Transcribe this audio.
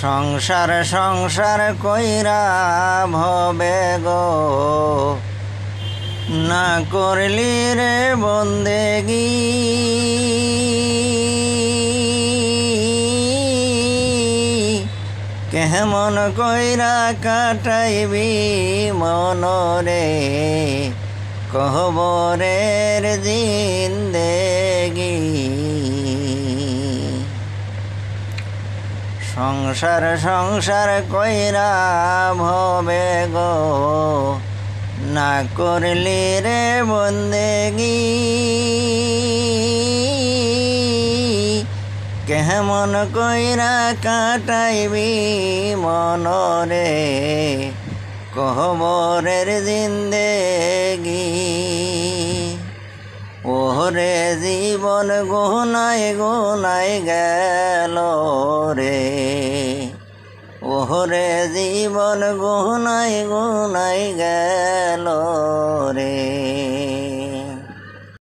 সংসার সংসার কইরা ভবে গো না করলি রে বন্দেগি কেমন কইরা কাটাইবি মনরে কবরের জিন্দেগি সংসার সংসার কইরা ভবে গো না করলি রে বন্দেগি কেমন কইরা কাটাইবি মনরে কবরের জিন্দেগি ওরে জীবন গুনাই গুনাই গেল রে ওরে জীবন গুনাই গুনাই গেল রে।